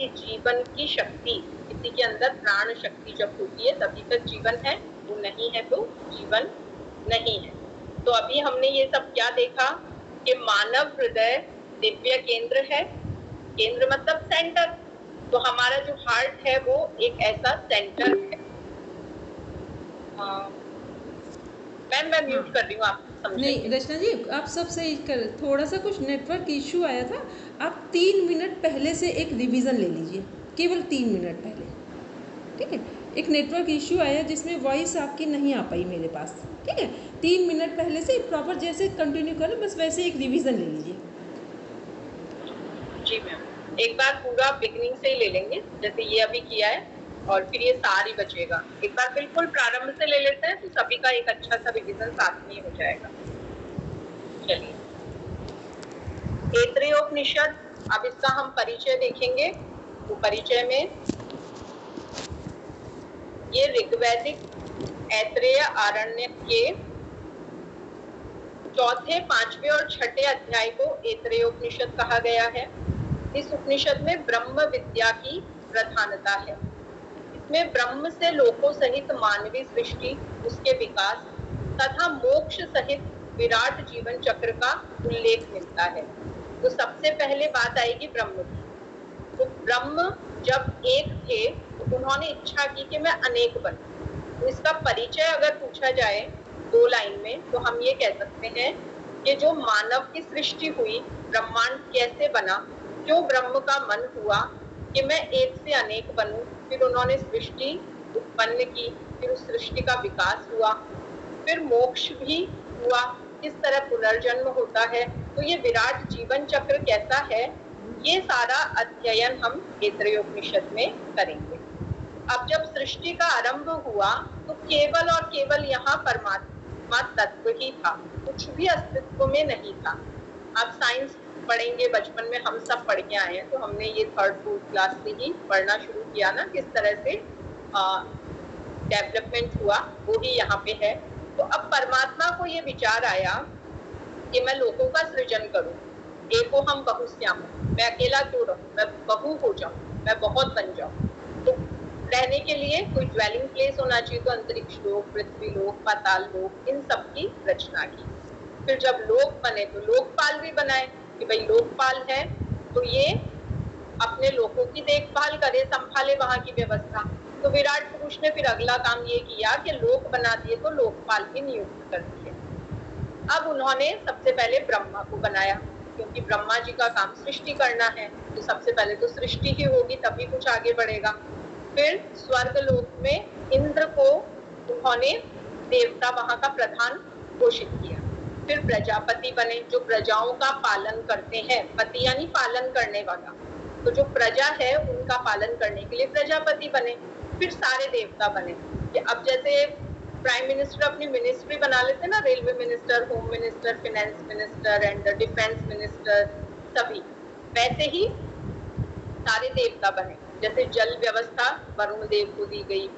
कि जीवन की शक्ति, किसी के अंदर प्राण शक्ति जब होती है तभी तक जीवन है, वो नहीं है तो जीवन नहीं है। तो अभी हमने ये सब क्या देखा कि मानव हृदय दिव्य केंद्र है। केंद्र मतलब सेंटर। तो हमारा जो हार्ट है वो एक ऐसा सेंटर है। मैम मैं म्यूट कर रही हूँ, आप समझेंगे। नहीं रचना जी, आप सब सही कर, थोड़ा सा कुछ नेटवर्क इशू आया था। आप 3 मिनट पहले से एक रिवीजन ले लीजिए, केवल 3 मिनट पहले, ठीक है। एक नेटवर्क इशू आया जिसमें वॉइस आपकी नहीं आ पाई मेरे पास, ठीक है। 3 मिनट पहले से प्रॉपर जैसे कंटिन्यू करें, बस वैसे एक रिवीजन ले लीजिए। जी मैम, एक बार पूरा बिगनिंग से ही ले लेंगे, जैसे ये अभी किया है, और फिर ये सारी बचेगा। एक बार बिल्कुल प्रारंभ से ले लेते हैं तो सभी का एक अच्छा सा रिवीजन साथ में हो जाएगा। चलिए, ऐतरेयोपनिषद, अब इसका हम परिचय देखेंगे। तो परिचय में ये ऋग्वैदिक ऐतरेय आरण्यक के चौथे, पांचवें और छठे अध्याय को ऐतरेयोपनिषद कहा गया है। इस उपनिषद में ब्रह्म विद्या की प्रधानता है। इसमें ब्रह्म से लोकों सहित मानवीय सृष्टि, उसके विकास तथा मोक्ष सहित विराट जीवन चक्र का उल्लेख मिलता है। तो सबसे पहले बात आएगी ब्रह्म की। तो ब्रह्म जब एक थे तो उन्होंने इच्छा की कि मैं अनेक बनूं। तो इसका परिचय अगर पूछा जाए 2 लाइन में तो हम ये कह सकते हैं कि जो मानव की सृष्टि हुई, ब्रह्मांड कैसे बना, क्यों ब्रह्म का मन हुआ कि मैं एक से अनेक बनूं, फिर उन्होंने सृष्टि उत्पन्न की, फिर उस सृष्टि का विकास हुआ, फिर मोक्ष भी हुआ, किस तरह पुनर्जन्म होता है, तो ये विराट जीवन चक्र कैसा है, ये सारा अध्ययन हम ऐतरेयोपनिषद में करेंगे। अब जब सृष्टि का आरंभ हुआ तो केवल और केवल यहाँ परमात्मा तत्व ही था, कुछ भी अस्तित्व में नहीं था। आप साइंस पढ़ेंगे, बचपन में हम सब पढ़ के आए हैं, तो हमने ये 3rd 4th क्लास से ही पढ़ना शुरू किया ना, किस तरह से डेवलपमेंट हुआ, वो ही यहाँ पे है। तो अब परमात्मा को ये विचार आया कि मैं लोगों का सृजन करूं, एको हम बहुश्याम, मैं अकेला क्यों रहूं, मैं बहु हो जाऊं, मैं बहुत बन जाऊं। तो रहने के लिए कोई ड्वेलिंग प्लेस होना चाहिए, तो अंतरिक्ष लोक, पृथ्वी लोक, पाताल लोक, इन सब की रचना की। फिर जब लोक बने तो लोकपाल भी बनाए कि भाई लोकपाल है तो ये अपने लोगों की देखभाल करे, संभाले वहां की व्यवस्था। तो विराट पुरुष ने फिर अगला काम ये किया कि लोक बना दिए तो लोकपाल भी नियुक्त कर दिए। अब उन्होंने सबसे पहले ब्रह्मा को बनाया, क्योंकि ब्रह्मा जी का काम सृष्टि करना है, तो सबसे पहले तो सृष्टि ही होगी तभी कुछ आगे बढ़ेगा। फिर स्वर्ग लोक में इंद्र को उन्होंने देवता वहां का प्रधान घोषित किया। फिर प्रजापति बने, जो प्रजाओं का पालन करते हैं, पति यानी पालन करने वाला, तो जो प्रजा है उनका पालन करने के लिए प्रजापति बने। फिर सारे देवता बने कि अब जैसे प्राइम मिनिस्टर अपनी मिनिस्ट्री बना लेते ना, railway minister, home minister, finance minister and defence minister, सभी वैसे ही सारे देवता बने। जैसे जल व्यवस्था वरुण देव को दी गई,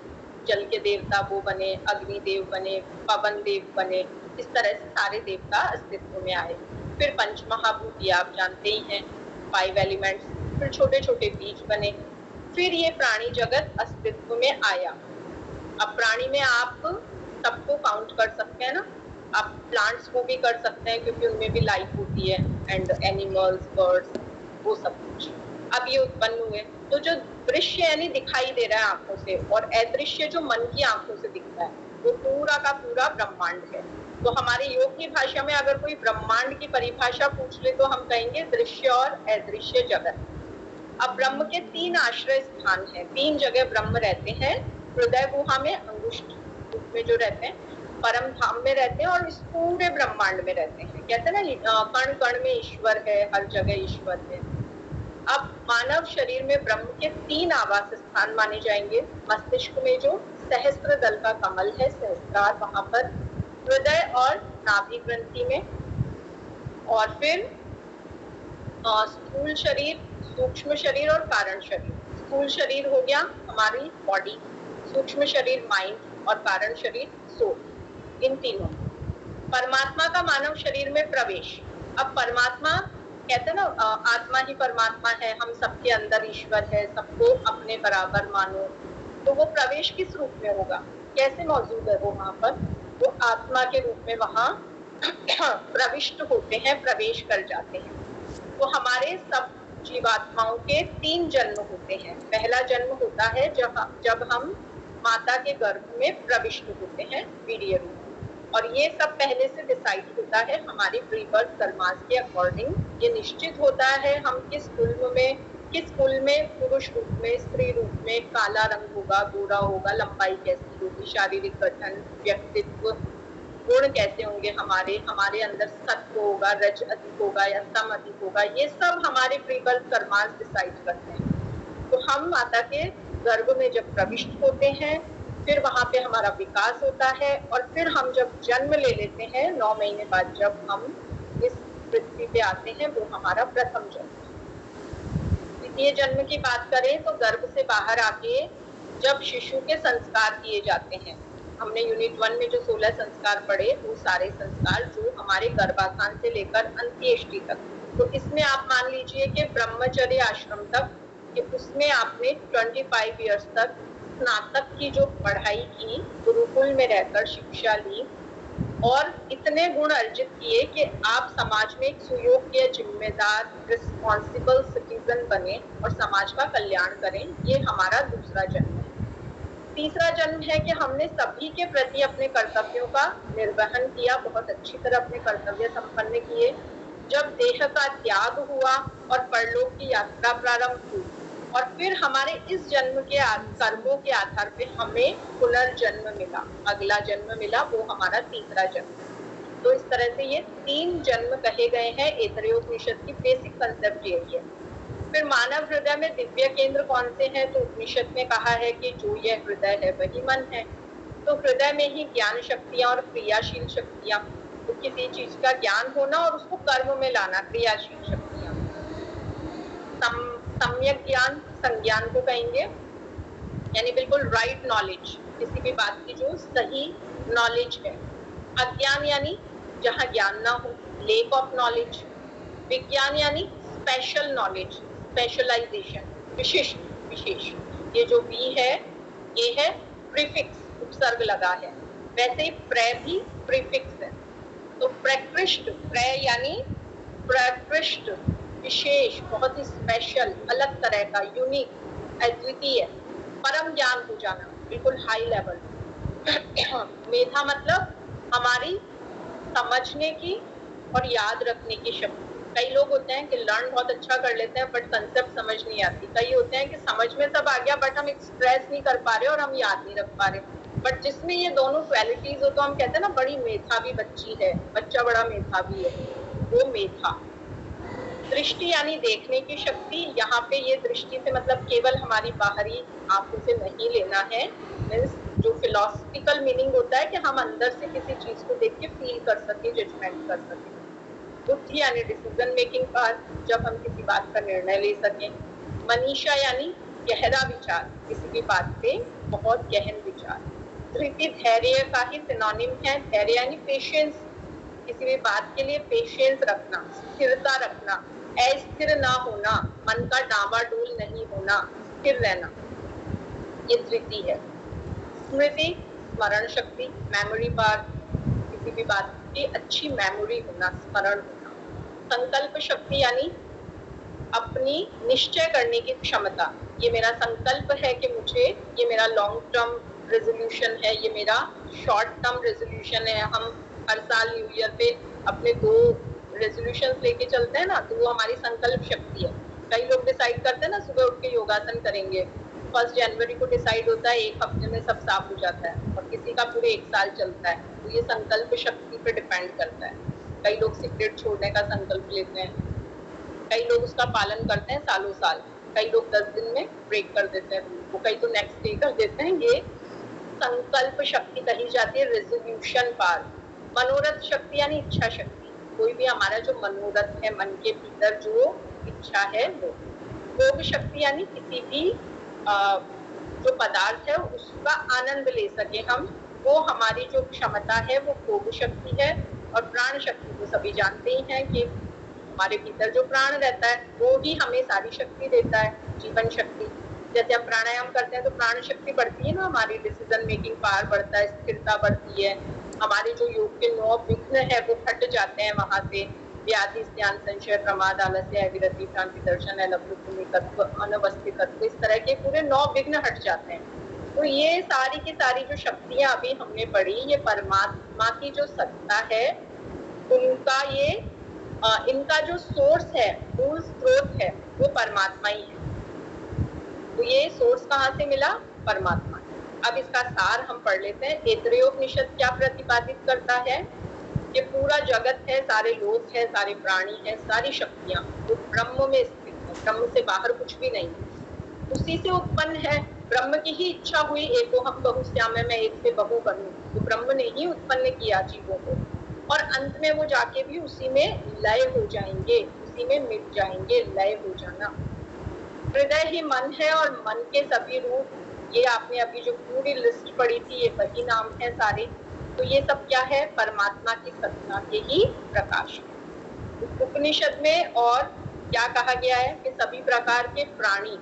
जल के देवता वो बने, अग्नि देव बने, पवन देव बने, इस तरह से सारे देवता अस्तित्व में आए। फिर पंचमहाभूत आप जानते ही हैं, 5 एलिमेंट्स। फिर छोटे छोटे बीज बने, फिर ये प्राणी जगत अस्तित्व में आया। अब प्राणी में आप सबको काउंट कर सकते हैं ना, आप प्लांट्स को भी कर सकते हैं क्योंकि उनमें भी लाइफ होती है, एंड एनिमल्स, बर्ड्स, वो सब कुछ। अब ये उत्पन्न हुए, तो जो दृश्य यानी दिखाई दे रहा है आंखों से, और अदृश्य जो मन की आंखों से दिखता है, वो पूरा का पूरा ब्रह्मांड है। तो हमारे योग की भाषा में अगर कोई ब्रह्मांड की परिभाषा पूछ ले तो हम कहेंगे दृश्य और अदृश्य जगत। अब ब्रह्म के 3 आश्रय स्थान है, 3 जगह ब्रह्म रहते हैं। हृदय गुहा में अंगुष्ठ रूप में जो रहते हैं, परम धाम में रहते हैं, और इस पूरे ब्रह्मांड में रहते हैं। कहते हैं ना, कण कण में ईश्वर है, हर जगह ईश्वर है। अब मानव शरीर में ब्रह्म के 3 आवास स्थान माने जाएंगे। मस्तिष्क में जो सहस्त्र दल का कमल है, सहस्त्रार, वहां पर हृदय और नाभि ग्रंथि में, और फिर स्थूल शरीर, सूक्ष्म शरीर और कारण शरीर। स्थूल शरीर हो गया हमारी बॉडी, सूक्ष्म शरीर माइंड, और कारण शरीर सोल। इन तीनों। परमात्मा का मानव शरीर में प्रवेश। अब परमात्मा कहते हैं ना आत्मा ही परमात्मा है, हम सबके अंदर ईश्वर है, सबको अपने बराबर मानो। तो वो प्रवेश किस रूप में होगा, कैसे मौजूद है वो वहां पर? वो आत्मा के रूप में वहां प्रविष्ट होते हैं, प्रवेश कर जाते हैं। तो हमारे सब जीवात्माओं के 3 जन्म होते हैं। पहला जन्म होता है जब हम माता के गर्भ में प्रविष्ट होते हैं वीर्य रूप, और ये सब पहले से डिसाइड होता है हमारे प्री बर्थ कर्मास के अकॉर्डिंग। ये निश्चित होता है हम किस कुल में पुरुष रूप में, स्त्री रूप में, काला रंग होगा, गोरा होगा, लंबाई कैसी होगी, शारीरिक गठन, व्यक्तित्व, गुण कैसे होंगे, हमारे अंदर सत्व होगा, रज अधिक होगा या तम अधिक होगा, ये सब हमारे प्री बर्थ कर्मास डिसाइड करते हैं। तो हम माता के गर्भ में जब प्रविष्ट होते हैं, फिर वहां पे हमारा विकास होता है, और फिर हम जब जन्म ले लेते हैं 9 महीने बाद, जब हम इस पृथ्वी पे आते हैं, वो हमारा प्रथम जन्म है। द्वितीय जन्म की बात करें तो गर्भ से बाहर आके जब शिशु के संस्कार किए जाते हैं, हमने यूनिट 1 में जो 16 संस्कार पढ़े, वो सारे संस्कार जो हमारे गर्भाधान से लेकर अंत्येष्टि तक, तो इसमें आप मान लीजिए कि ब्रह्मचर्य आश्रम तक, कि उसमें आपने 25 इयर्स तक स्नातक की जो पढ़ाई की, गुरुकुल में रहकर शिक्षा ली, और इतने गुण अर्जित किए कि आप समाज में एक सुयोग्य, जिम्मेदार, रिस्पॉन्सिबल सिटीजन बने और समाज का कल्याण करें। ये हमारा दूसरा जन्म है। तीसरा जन्म है कि हमने सभी के प्रति अपने कर्तव्यों का निर्वहन किया, बहुत अच्छी तरह अपने कर्तव्य संपन्न किए। जब देह का त्याग हुआ और परलोक की यात्रा प्रारंभ हुई, और फिर हमारे इस जन्म के कर्मों के आधार पे हमें पुनर्जन्म मिला, अगला जन्म मिला, वो हमारा तीसरा जन्म। तो इस तरह से ये 3 जन्म कहे गए हैं। ऐतरेयोपनिषद की बेसिक कंसेप्ट यही है। फिर मानव हृदय में दिव्य केंद्र कौन से हैं? तो उपनिषद में कहा है कि जो यह हृदय है वही मन है। तो हृदय में ही ज्ञान शक्तियां और क्रियाशील शक्तियां, तो किसी चीज का ज्ञान होना और उसको कर्म में लाना, क्रियाशील शक्तियां। सम्यक ज्ञान, संज्ञान को कहेंगे, यानी बिल्कुल राइट नॉलेज, किसी भी बात की जो सही नॉलेज है। अज्ञान यानी जहाँ ज्ञान ना हो, लेक ऑफ नॉलेज। विज्ञान यानी स्पेशल नॉलेज, स्पेशलाइजेशन, विशिष्ट, विशेष। ये जो वी है, ये है प्रीफिक्स, उपसर्ग लगा है। वैसे ही प्रे भी प्रीफिक्स है। तो प्रकृष्ट, प्रे यानी प्रकृष्ट, विशेष, बहुत ही स्पेशल, अलग तरह का, यूनिक, अद्वितीय। परम ज्ञान हो जाना, बिल्कुल हाई लेवल। मेधा मतलब हमारी समझने की और याद रखने की शक्ति। कई लोग होते हैं कि लर्न बहुत अच्छा कर लेते हैं बट कंसेप्ट समझ नहीं आती। कई होते हैं कि समझ में सब आ गया बट हम एक्सप्रेस नहीं कर पा रहे और हम याद नहीं रख पा रहे। बट जिसमें ये दोनों क्वालिटीज हो तो हम कहते हैं ना बड़ी मेधावी बच्ची है, बच्चा बड़ा मेधावी है, वो मेधा। दृष्टि यानी देखने की शक्ति। यहाँ पे ये दृष्टि से मतलब केवल हमारी बाहरी आंखों से नहीं लेना है, मीन्स जो फिलोसफिकल मीनिंग होता है कि हम अंदर से किसी चीज को देख के फील कर सके, जजमेंट कर सके। बुद्धि यानी डिसीजन मेकिंग पावर, जब हम किसी बात का निर्णय ले सकें। मनीषा यानी गहरा विचार, किसी भी बात पे बहुत गहन विचार। धृति धैर्य का ही सिनोनिम है। धैर्य यानी पेशेंस, किसी भी बात के लिए पेशेंस रखना, स्थिरता रखना, अस्थिर ना होना, मन का डामाडोल नहीं होना, स्थिर रहना, ये धृति है। स्मृति, स्मरण शक्ति, मेमोरी पावर, किसी भी बात की अच्छी मेमोरी होना, स्मरण होना। संकल्प शक्ति यानी अपनी निश्चय करने की क्षमता। ये मेरा संकल्प है कि मुझे, ये मेरा लॉन्ग टर्म रेजोल्यूशन है, ये मेरा शॉर्ट टर्म रेजोल्यूशन है। हम हर साल न्यू ईयर पे अपने 2 रेजोल्यूशंस लेके चलते हैं ना, तो वो हमारी संकल्प शक्ति है। कई लोग डिसाइड करते हैं ना सुबह उठ के योगासन करेंगे, 1 जनवरी को डिसाइड होता है, 1 हफ्ते में सब साफ हो जाता है, और किसी का पूरे 1 साल चलता है। तो ये संकल्प शक्ति पे डिपेंड करता है। कई लोग सिगरेट छोड़ने का संकल्प लेते हैं, कई लोग उसका पालन करते हैं सालों साल, कई लोग 10 दिन में ब्रेक कर देते हैं, वो कई तो नेक्स्ट डे कर देते हैं। ये संकल्प शक्ति कही जाती है, रेजोल्यूशन पावर। मनोरथ शक्ति यानी इच्छा शक्ति, कोई भी हमारा जो मनोरथ है, मन के भीतर जो इच्छा है वो। भोग शक्ति यानी किसी भी जो पदार्थ है उसका आनंद ले सके हम, वो हमारी जो क्षमता है वो भोग शक्ति है। और प्राण शक्ति तो सभी जानते ही हैं कि हमारे भीतर जो प्राण रहता है वो ही हमें सारी शक्ति देता है, जीवन शक्ति। जैसे हम प्राणायाम करते हैं तो प्राण शक्ति बढ़ती है ना, हमारी डिसीजन मेकिंग पावर बढ़ता है, स्थिरता बढ़ती है, हमारे जो योग के 9 विघ्न है वो हट जाते हैं वहां से, व्याधि ज्ञान संशय प्रमाद आलस्य अविरति भ्रांति दर्शन तत्व अनवस्थितत्व, इस तरह के पूरे 9 विघ्न हट जाते हैं। तो ये सारी की सारी जो शक्तियां अभी हमने पढ़ी, ये परमात्मा की जो सत्ता है उनका ये इनका जो सोर्स है, मूल स्रोत है वो परमात्मा ही है। तो ये सोर्स कहाँ से मिला? परमात्मा। अब इसका सार हम पढ़ लेते हैं। ऐतरेयोपनिषद क्या प्रतिपादित करता है? ये पूरा जगत है, सारे लोग है, सारे प्राणी है, सारी शक्तियां वो ब्रह्म में स्थित है, ब्रह्म से बाहर कुछ भी नहीं, उसी से उत्पन्न है। ब्रह्म की ही इच्छा हुई एको हम बहुश्यामः, मैं एक से बहु बनूं, तो ब्रह्म ने ही उत्पन्न किया जीवों को, और अंत में वो जाके भी उसी में लय हो जाएंगे, उसी में मिट जाएंगे। लय हो जाना, हृदय ही मन है और मन के सभी रूप, ये आपने अभी जो पूरी लिस्ट पढ़ी थी ये वही नाम है सारे। तो ये सब क्या है? परमात्मा की सत्ता के ही प्रकाश है। उपनिषद में और क्या कहा गया है कि सभी प्रकार के प्राणी,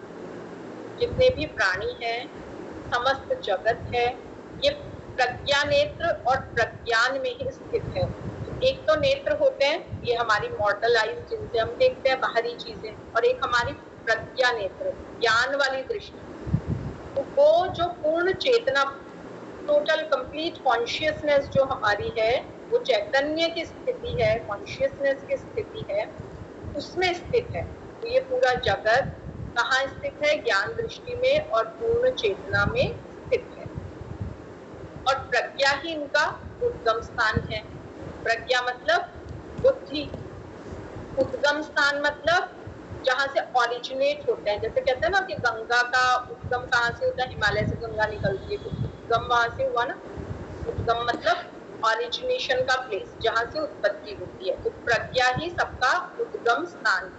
जितने भी प्राणी हैं, समस्त जगत है, ये प्रज्ञा नेत्र और प्रज्ञान में ही स्थित है। एक तो नेत्र होते हैं, ये हमारी मॉर्टल आइज जिनसे हम देखते हैं बाहरी चीजें, और एक हमारी प्रज्ञा नेत्र, ज्ञान वाली दृष्टि। तो वो जो पूर्ण चेतना, टोटल कंप्लीट कॉन्शियसनेस जो हमारी है, वो चैतन्य की स्थिति है, कॉन्शियसनेस की स्थिति है, उसमें स्थित है। तो ये पूरा जगत कहाँ स्थित है? ज्ञान दृष्टि में और पूर्ण चेतना में स्थित है। और प्रज्ञा ही इनका उद्गम स्थान है। प्रज्ञा मतलब बुद्धि, उद्गम स्थान मतलब जहाँ से ऑरिजिनेट होते हैं। जैसे कहते हैं ना कि गंगा का उद्गम कहाँ से होता है? हिमालय से गंगा निकलती है, तो उद्गम वहां से हुआ ना। उद्गम मतलब ऑरिजिनेशन का प्लेस, जहाँ से उत्पत्ति होती है। तो प्रज्ञा ही सबका उद्गम स्थान है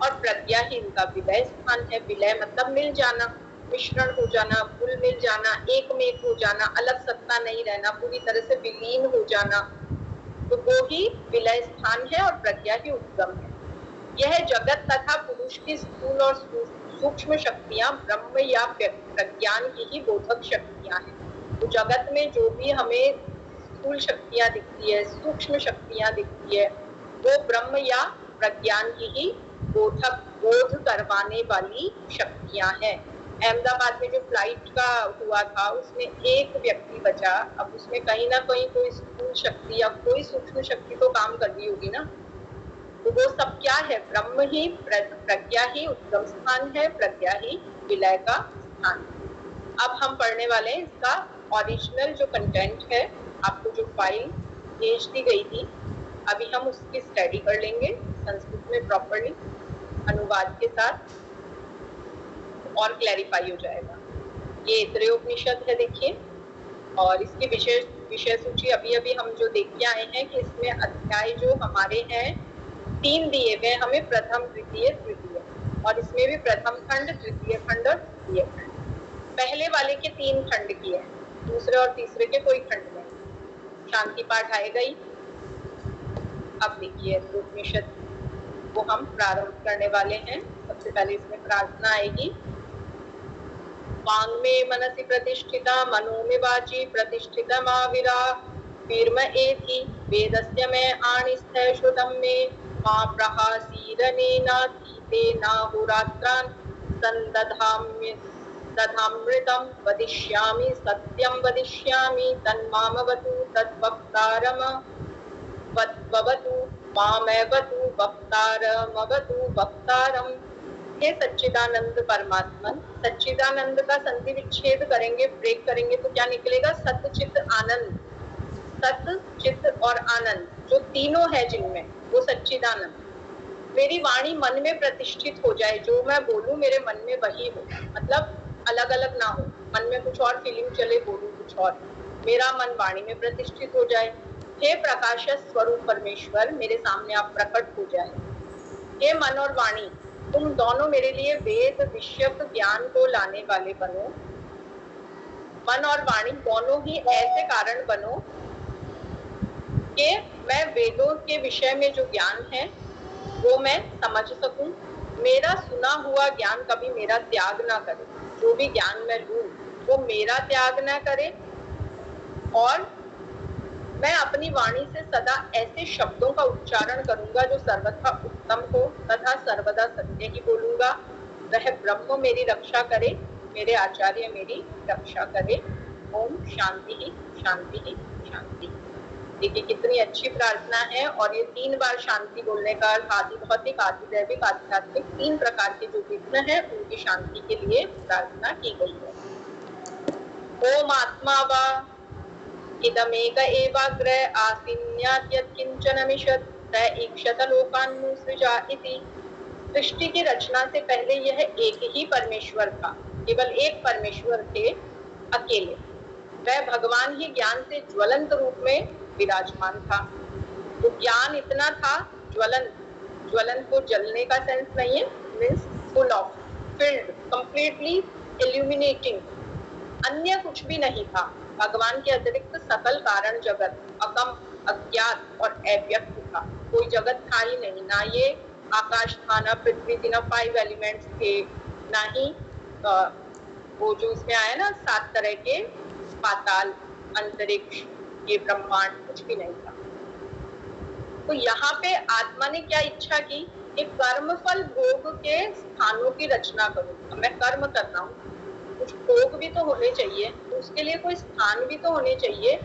और प्रज्ञा ही इनका विलय स्थान है। विलय मतलब मिल जाना, मिश्रण हो जाना, घुल मिल जाना, एक में एक हो जाना, अलग सत्ता नहीं रहना, पूरी तरह से विलीन हो जाना। तो वो ही विलय स्थान है और प्रज्ञा ही उद्गम है। यह जगत तथा पुरुष की स्थूल और सूक्ष्म शक्तियां ब्रह्म या प्रज्ञान की ही बोधक शक्तियां हैं। तो जगत में जो भी हमें स्थूल शक्तियां दिखती है, सूक्ष्म शक्तियां दिखती है, वो ब्रह्म या प्रज्ञान की ही बोध करवाने वाली शक्तियां हैं। अहमदाबाद में जो फ्लाइट का हुआ था उसमें एक व्यक्ति बचा, अब उसमें कहीं ना कहीं कोई स्थूल शक्ति या कोई सूक्ष्म शक्ति तो काम कर रही होगी ना। तो वो सब क्या है? ब्रह्म ही, प्रज्ञा ही उद्गम स्थान है, प्रज्ञा ही विलय का स्थान। अब हम पढ़ने वाले हैं इसका ओरिजिनल जो कंटेंट है। आपको जो फाइल भेज दी गई थी, अभी हम उसकी स्टडी कर लेंगे संस्कृत में प्रॉपर्ली, अनुवाद के साथ, और क्लैरिफाई हो जाएगा। ये ऐतरेयोपनिषद है, देखिए, और इसकी विषय सूची अभी अभी हम जो देख के आए हैं कि इसमें अध्याय जो हमारे हैं 3 दिए गए हमें, प्रथम, द्वितीय, तृतीय, और इसमें भी प्रथम खंड, तृतीय खंड और तृतीय खंड। पहले वाले के 3 खंड किए हैं, दूसरे और तीसरे के कोई खंड नहीं। शांति पाठ आएगा ही। अब देखिए उपनिषद को हम प्रारंभ करने वाले हैं। सबसे पहले इसमें प्रार्थना आएगी। वांग में मनसि प्रतिष्ठिता, मनो में वाची प्रतिष्ठिता माविरा, वीर्म एति वेदस्य में आणिस्थय श्रुतम में, मां प्रहासीरनेनाधीते नाहुरात्रान् दधामृतं वदिष्यामि, सत्यं वदिष्यामि, तन्मामवतु तद्वक्तारमवतु मामेवतु वक्तारमवतु वक्तारम्। हे सच्चिदानंद परमात्मन, सच्चिदानंद का संधि विच्छेद करेंगे, ब्रेक करेंगे तो क्या निकलेगा? सत्य चित्त आनंद। सत्य चित्त और आनंद जो तीनों है जिनमें, वो सच्चिदानंद। मेरी वाणी मन में प्रतिष्ठित हो जाए, जो मैं बोलूं मेरे मन में वही हो, मतलब अलग अलग ना हो, मन में कुछ और फीलिंग चले, बोलूं कुछ और, मेरा मन वाणी में प्रतिष्ठित हो जाए। हे प्रकाश स्वरूप परमेश्वर, मेरे सामने आप प्रकट हो जाए। हे मन और वाणी, तुम दोनों मेरे लिए वेद विषयक ज्ञान को लाने वाले बनो। मन और वाणी दोनों ही ऐसे कारण बनो कि मैं वेदों के विषय में जो ज्ञान है वो मैं समझ सकूं, मेरा सुना हुआ ज्ञान कभी मेरा त्याग ना करे, जो भी ज्ञान मैं लूं वो मेरा त्याग ना करे, और मैं अपनी वाणी से सदा ऐसे शब्दों का उच्चारण करूंगा जो सर्वथा उत्तम हो तथा सर्वदा सत्य ही बोलूंगा। वह ब्रह्म मेरी रक्षा करे, मेरे आचार्य मेरी रक्षा करे। ओम शांति ही शांति ही शांति। देखिए कितनी अच्छी प्रार्थना है, और ये 3 बार शांति बोलने का अर्थ आदि भौतिक, आदि दैविक, आध्यात्मिक 3 प्रकार के जो विघ्न है उनकी शांति के लिए प्रार्थना की गई है। ओम आत्मा वा इदमेक एवाग्र आसीन्यात् यत्किंचनमिषत् स ईक्षत लोकान्नुसृजा इति। सृष्टि की रचना से पहले यह एक ही परमेश्वर था, केवल एक परमेश्वर थे अकेले। वह भगवान ही ज्ञान से ज्वलंत रूप में विराजमान था। तो ज्ञान इतना था ज्वलंत, ज्वलंत को जलने का सेंस नहीं है, means full of, field, completely illuminating, अन्य कुछ भी नहीं था। भगवान के अतिरिक्त सकल कारण जगत अकम, अज्ञात और अव्यक्त था। कोई जगत था ही नहीं, ना ये आकाश था, ना पृथ्वी थी, ना 5 एलिमेंट्स थे, ना ही वो जो इसमें आया ना 7 तरह के पाताल, अंतरिक्ष, ये ब्रह्मांड, कुछ भी नहीं था। तो यहाँ पे आत्मा ने क्या इच्छा की कि कर्मफल भोग के स्थानों की रचना करूं। मैं कर्म कर रहा हूँ, कुछ भोग भी तो होने चाहिए, तो उसके लिए कोई स्थान भी तो होने चाहिए।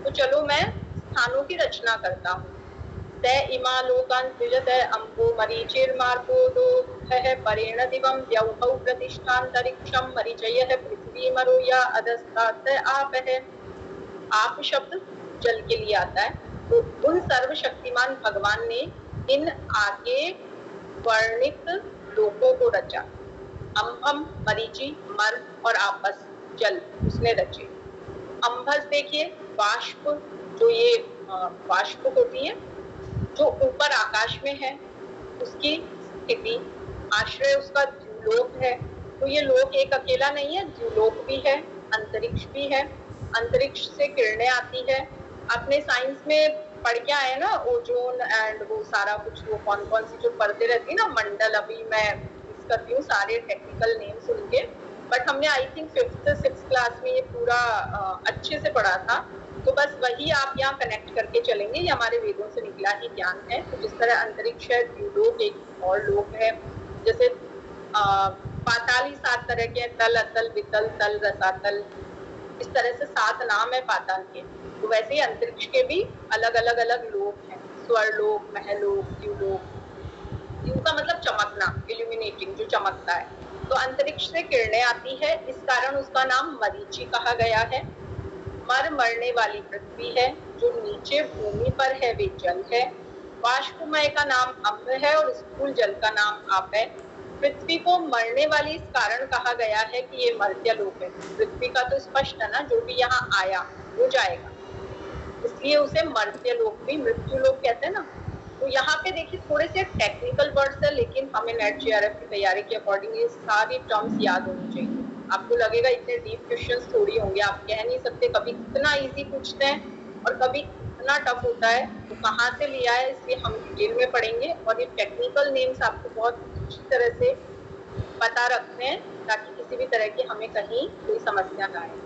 तो चलो मैं स्थानों की रचना करता हूँ। ते इमा लोकान् सृजत अम्बो मरीचिर्मार्गोदो है परेण दिवं द्यौः प्रतिष्ठान्तरिक्षं मरीचयः पृथ्वी मरो या अधस्तात् आप है। आप शब्द जल के लिए आता है। तो उन सर्वशक्तिमान भगवान ने इन आगे वर्णित लोकों को रचा। अम्भम मरीचि मर और आपस जल उसने रचे। अम्भस देखिए बाष्प, जो ये बाष्प होती है जो ऊपर आकाश में है, उसकी स्थिति, आश्रय उसका द्युलोक है। तो ये लोक एक अकेला नहीं है, द्युलोक भी है, अंतरिक्ष भी है। अंतरिक्ष से किरणें आती है। आपने साइंस में पढ़ के आए ना, ओजोन एंड वो सारा कुछ, वो कौन कौन सी जो परतें रहती ना, मंडल, अभी मैं मिस करती हूँ सारे टेक्निकल नेम सुन के, बट हमने I think 5th 6th class में ये पूरा अच्छे से पढ़ा था। तो बस वही आप यहाँ कनेक्ट करके चलेंगे, ये हमारे वेदों से निकला ही ज्ञान है। तो जिस तरह अंतरिक्ष है, द्युलोक एक और लोक है, जैसे पाताल ही 7 तरह के, तल, अतल, वितल, तल, रसातल, इस तरह से 7 नाम है पाताल के। तो वैसे ही अंतरिक्ष के भी अलग अलग अलग लोक हैं, स्वरलोक, महलोक, द्युलोक। द्यु का मतलब चमकना, इल्यूमिनेटिंग, जो चमकता है। तो अंतरिक्ष से किरणें आती है, इस कारण उसका नाम मरीचि कहा गया है। मरने वाली पृथ्वी है, जो नीचे भूमि पर है वे जल है। बाष्पमय का नाम अम्ब है और स्थूल जल का नाम आप है। पृथ्वी को मरने वाली इस कारण कहा गया है कि ये मर्त्यलोक है। पृथ्वी का तो स्पष्ट है ना, जो भी यहाँ आया वो जाएगा, इसलिए उसे मर्त्यलोक भी मृत्युलोक कहते हैं ना। तो यहाँ पे देखिए थोड़े से टेक्निकल वर्ड्स है, लेकिन हमें नेट जेआरएफ की तैयारी के अकॉर्डिंग ये सारी टर्म्स याद होनी चाहिए। आपको लगेगा इतने डीप क्वेश्चंस थोड़ी होंगे, आप कह नहीं सकते, कभी इतना इजी पूछते हैं और कभी इतना टफ होता है। तो कहाँ से लिया है, इसलिए हम डिटेल में पढ़ेंगे, और ये टेक्निकल नेम्स आपको बहुत अच्छी तरह से पता रखते हैं, ताकि किसी भी तरह की हमें कहीं कोई समस्या ना आए।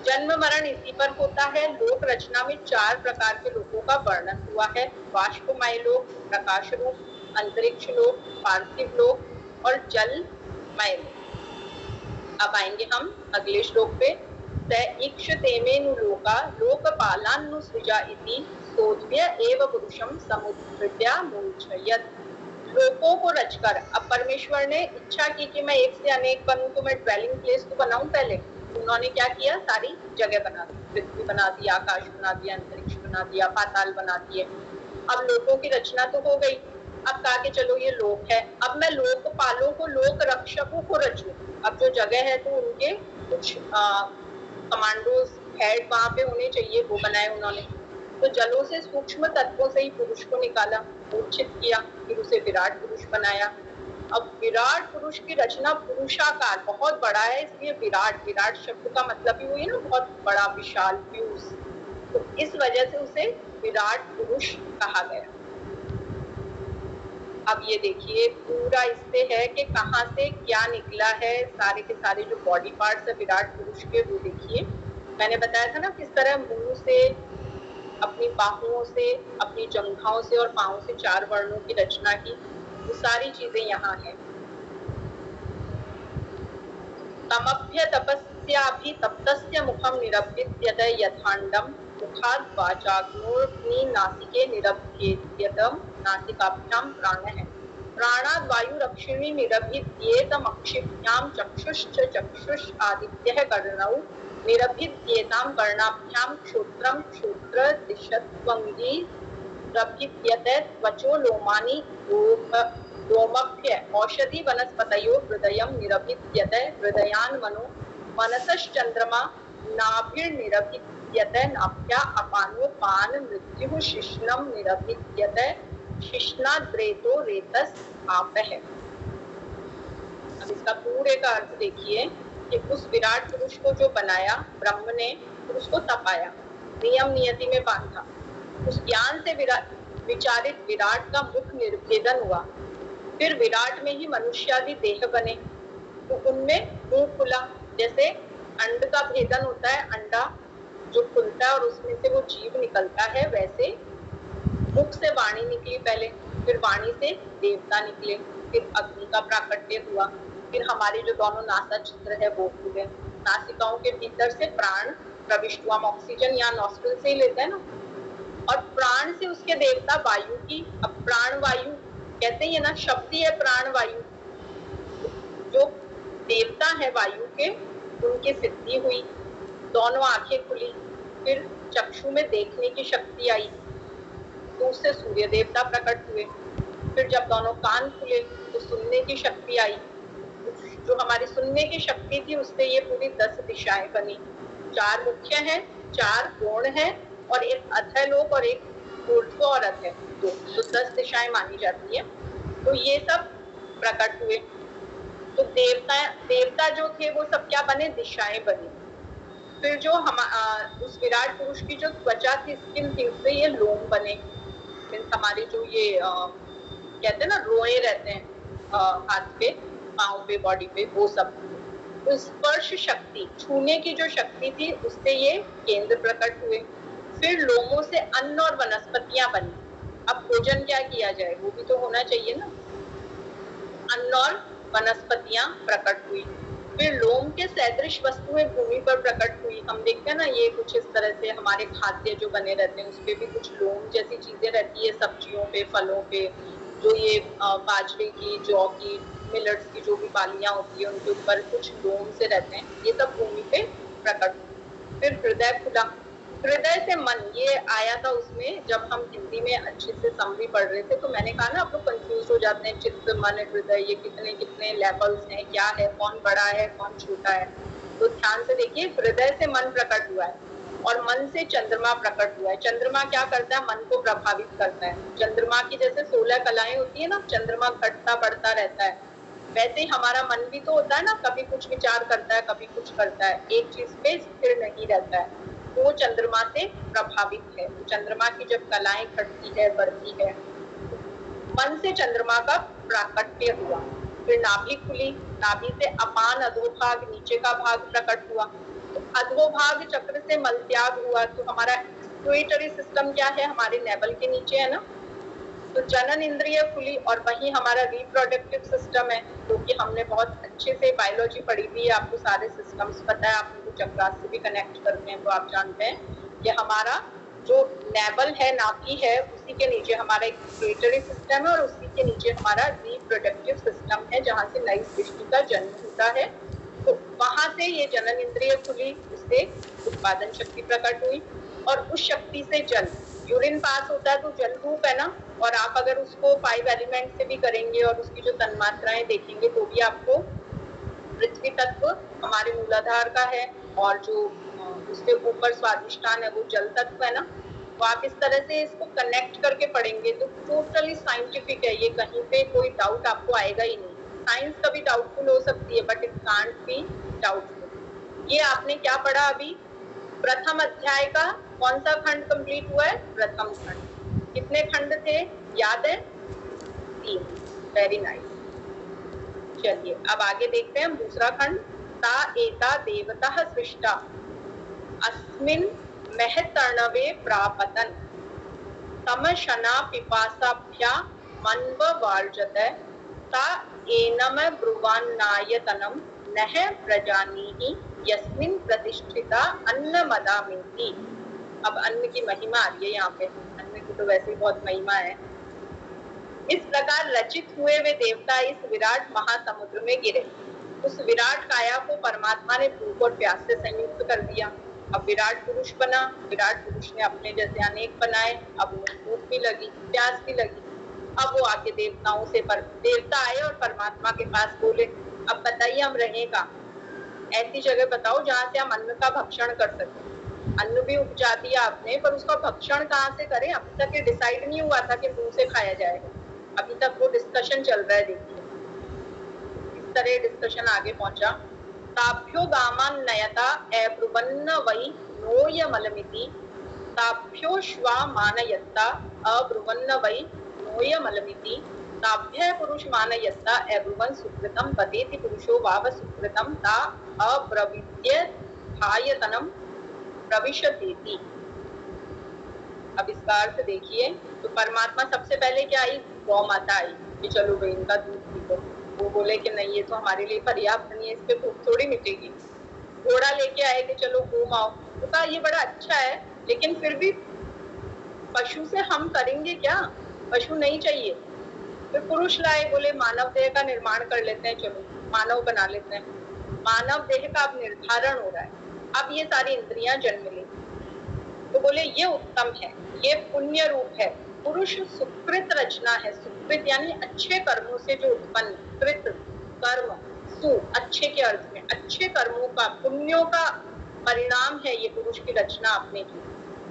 जन्म मरण इसी पर होता है। लोक रचना में 4 प्रकार के लोकों का वर्णन हुआ है। बाष्पमय लोक, प्रकाश रूप, अंतरिक्ष लोक, पार्थिव लोक और जलमय लोक। अब आएंगे हम अगले श्लोक पे। स ईक्षतेमेनु लोका लोकपालान्नुसृजा इति सोध्य एव पुरुषं समुद्धृत्य मूर्छयत्। लोकों को रचकर, अब परमेश्वर ने इच्छा की कि मैं एक से अनेक बनूं, तो मैं ड्वेलिंग प्लेस तो बनाऊं पहले। उन्होंने क्या किया, सारी जगह बना दी, पृथ्वी बना दी, आकाश बना दिया, अंतरिक्ष बना दिया, पाताल बना दिए। अब लोकों की रचना तो हो गई। अब कहा कि चलो ये लोक है, अब मैं लोकपालों को, लोक रक्षकों को रचूं। अब जो जगह है तो उनके कुछ कमांडोज, हेड वहां पे होने चाहिए, वो बनाए उन्होंने। तो जलों से, सूक्ष्म तत्वों से ही पुरुष को निकाला, मूर्छित किया, फिर उसे विराट पुरुष बनाया। अब विराट पुरुष की रचना, पुरुषाकार बहुत बड़ा है, इसलिए विराट, विराट शब्द का मतलब ही वही ना, बहुत बड़ा, विशाल, व्यूज। तो इस वजह से उसे विराट पुरुष कहा गया। अब ये देखिए पूरा इससे है कि कहाँ से क्या निकला है, सारे के सारे जो बॉडी पार्ट्स है विराट पुरुष के वो देखिए। मैंने बताया था ना किस तरह मुंह से, अपनी बाहुओं से, अपनी जंघाओं से और पांवों से 4 वर्णों की रचना की, वो सारी चीजें यहाँ है। तमभ्य तपस्याभि तप्तस्य मुखम निरभ्यत यथांडम मुखाद वाचाग्नोर्ग्नि नासिके निरभ्येत्यतम नासिकाभ्याम प्राणः प्राणाद् वायुरक्षिणी निरभ्येतमक्षिभ्यां चक्षुश्च चक्षुष आदित्यः कर्णौ निरभ्येतां कर्णाभ्यां श्रोत्रं श्रोत्र दिशत्वंगी रभ्येत त्वचो लोमानि रोमभ्य औषधि वनस्पतयो हृदयं निरभ्येत हृदयान् मनो मनसश्चन्द्रमा नाभिर्निरभ्येत नाभ्या अपानो पान मृत्युः शिश्नं निरभ्येत शिश्नाद्रेतो रेतस आपः। अब इसका पूरे का अर्थ देखिए कि उस विराट पुरुष को जो बनाया ब्रह्म ने, फिर उसको तपाया, नियम नियति में बांधा, उस ज्ञान से विचारित विराट का मुख निर्भेदन हुआ, फिर विराट में ही मनुष्यादि देह बने, तो उनमें मुंह खुला, जैसे अंड का भेदन होता है, अंडा जो खुलता है और उसमें से वो जीव निकलता है, वैसे मुख से वाणी निकली पहले, फिर वाणी से देवता निकले, फिर अग्नि का प्राकट्य हुआ, फिर हमारे जो दोनों नासा चित्र है वो खुले, नासिकाओं के भीतर से प्राण प्रविष्ट हुआ, ऑक्सीजन यहाँ नॉस्ट्रिल से ही लेते हैं ना, और प्राण से उसके देवता वायु की। अब प्राण वायु कहते हैं ना, शब्द ही है प्राण वायु। जो देवता है वायु के, उनकी सिद्धि हुई, दोनों आंखें खुली, फिर चक्षु में देखने की शक्ति आई, तो उससे सूर्य देवता प्रकट हुए, फिर जब दोनों कान खुले तो सुनने की शक्ति आई, जो हमारी सुनने की शक्ति थी उससे ये पूरी 10 दिशाएं बनी। 4 मुख्य हैं, 4 गौण हैं और एक अधोलोक और एक ऊर्ध्व और अधः, तो 10 दिशाएं मानी जाती है। तो ये सब प्रकट हुए, तो देवता जो थे वो सब क्या बने, दिशाएं बनी। फिर जो हम उस विराट पुरुष की जो त्वचा थी, स्किन थी, उससे ये लोम बने, हमारे जो ये कहते हैं ना रोए रहते हैं हाथ पे, पाँव पे, बॉडी पे, वो सब। तो स्पर्श शक्ति, छूने की जो शक्ति थी, उससे ये केंद्र प्रकट हुए। फिर लोमों से अन्न और वनस्पतियां बनी। अब भोजन क्या किया जाए, वो भी तो होना चाहिए ना। अन्न और वनस्पतियां प्रकट हुई। फिर लोम के सदृश वस्तुएं भूमि पर प्रकट हुई। हम देखते हैं ना, ये कुछ इस तरह से हमारे खाद्य जो बने रहते हैं, उसपे भी कुछ लोम जैसी चीजें रहती है, सब्जियों पे, फलों पे, जो ये बाजरे की, जौ की, मिलेट्स की जो भी बालियां होती है, उनके ऊपर कुछ लोम से रहते हैं, ये सब भूमि पे प्रकट हुई। फिर हृदय खुला, हृदय से मन, ये आया था उसमें जब हम हिंदी में अच्छे से समरी पढ़ रहे थे, तो मैंने कहा ना आप लोग कंफ्यूज हो जाते हैं, चित्त, मन, हृदय, ये कितने कितने लेवल्स हैं, क्या है, कौन बड़ा है, कौन छोटा है। तो ध्यान से देखिए, हृदय से मन प्रकट हुआ है और मन से चंद्रमा प्रकट हुआ है। चंद्रमा क्या करता है, मन को प्रभावित करता है। चंद्रमा की जैसे 16 कलाएं होती है ना, चंद्रमा घटता बढ़ता रहता है, वैसे ही हमारा मन भी तो होता है ना, कभी कुछ विचार करता है, कभी कुछ करता है, एक चीज पे स्थिर नहीं रहता है, वो चंद्रमा से प्रभावित है। चंद्रमा की जब कलाएं घटती है, बढ़ती है, मन से चंद्रमा का प्राकट्य हुआ। फिर नाभि खुली, नाभि से अपान अधोभाग, नीचे का भाग प्रकट हुआ। तो अधोभाग चक्र से मल त्याग हुआ, तो हमारा एक्सक्रीटरी सिस्टम क्या है, हमारे नेवल के नीचे है ना। तो जनन इंद्रिय खुली और वही हमारा रिप्रोडक्टिव सिस्टम है, क्योंकि हमने बहुत अच्छे से बायोलॉजी पढ़ी हुई है, आपको सारे सिस्टम्स पता है, आप उनको चक्रास से भी कनेक्ट करते हैं तो आप जानते हैं कि हमारा जो नेवल है, नाभि है, उसी के नीचे हमारा एक एक्सक्रीटरी सिस्टम है और उसी के नीचे हमारा रिप्रोडक्टिव सिस्टम है, जहाँ से नई सृष्टि का जन्म होता है। तो वहां से ये जनन इंद्रिय खुली, उससे उत्पादन शक्ति प्रकट हुई और उस शक्ति से जल, यूरिन पास होता है तो जल रूप है ना, और आप अगर उसको 5 एलिमेंट से भी करेंगे और उसकी जो तन्मात्राएं देखेंगे तो भी आपको पृथ्वी तत्व हमारे मूलाधार का है और जो उसके ऊपर स्वादिष्टान है वो जल तत्व है ना। तो आप इस तरह से इसको कनेक्ट करके पढ़ेंगे तो टोटली साइंटिफिक है ये, कहीं पे कोई डाउट आपको आएगा ही नहीं। साइंस कभी डाउटफुल हो सकती है but it can't be doubtful. ये आपने क्या पढ़ा अभी, प्रथम अध्याय का कौन सा खंड कंप्लीट हुआ है, प्रथम खंड। कितने खंड थे याद है, 3। Very nice. चलिए अब आगे देखते हैं दूसरा खंड। ता एता देवतः सृष्टा अस्मिन् महतर्णवे प्रापतन् तमशना पिपासाभ्या मन्ववार्जत ता एनम ब्रुवान्नायतनं नः प्रजानीहि यस्मिन् प्रतिष्ठिता अन्नमदामिति। अब अन्न की महिमा आ रही है यहाँ पे। अन्न की तो वैसे ही बहुत महिमा है। इस प्रकार रचित हुए वे देवता इस विराट महासमुद्र में गिरे। उस विराट काया को परमात्मा ने भूख और प्यास से संयुक्त कर दिया। अब विराट पुरुष बना। विराट पुरुष ने अपने जैसे अनेक बनाए। अब उन्हें भूख भी लगी, प्यास भी लगी। अब वो आके देवताओं से देवता आए और परमात्मा के पास बोले, अब बताइए हम रहें कहाँ? ऐसी जगह बताओ जहाँ से हम अन्न का भक्षण कर सकें। अन्न भी उपजा दिया आपने, पर उसका भक्षण कहाँ से करें? अभी तक ये डिसाइड नहीं हुआ था कि मुंह से खाया जाएगा। अभी तक वो डिस्कशन चल रहा है। देखिए इस तरह डिस्कशन आगे पहुंचा। ताभ्यो गामान नयता अब्रुवन्न वै नोयमलमिति ताभ्यो श्वा मानयत्ता अब्रुवन्न वै नोयमलमिति ताभ्यः पुरुष मानयत्ता अब्रुवन् सुकृतं पतेति पुरुषो वाव सुकृतं ता अब्रवीद्य हायतनं प्रविशतेति। अब इसका अर्थ देखिए। तो परमात्मा सबसे पहले क्या आई? गौ माता आई कि चलो भाई इनका दूध पी लो। वो बोले कि नहीं, ये तो हमारे लिए पर्याप्त नहीं है, इस पे भूख थोड़ी मिटेगी। घोड़ा लेके आए कि चलो घूमाओ। तो कहा ये बड़ा अच्छा है, लेकिन फिर भी पशु से हम करेंगे क्या? पशु नहीं चाहिए। फिर पुरुष लाए, बोले मानव देह का निर्माण कर लेते हैं, चलो मानव बना लेते हैं। मानव देह का अब निर्धारण हो रहा है। अब ये सारी इंद्रियां जन्म ली। तो बोले ये उत्तम है, ये पुण्य रूप है। पुरुष सुकृत रचना है। सुकृत यानी अच्छे कर्मों से जो उत्पन्न, कृत कर्म, सु अच्छे के अर्थ में, अच्छे कर्मों का, पुण्यों का परिणाम है ये पुरुष की रचना आपने की।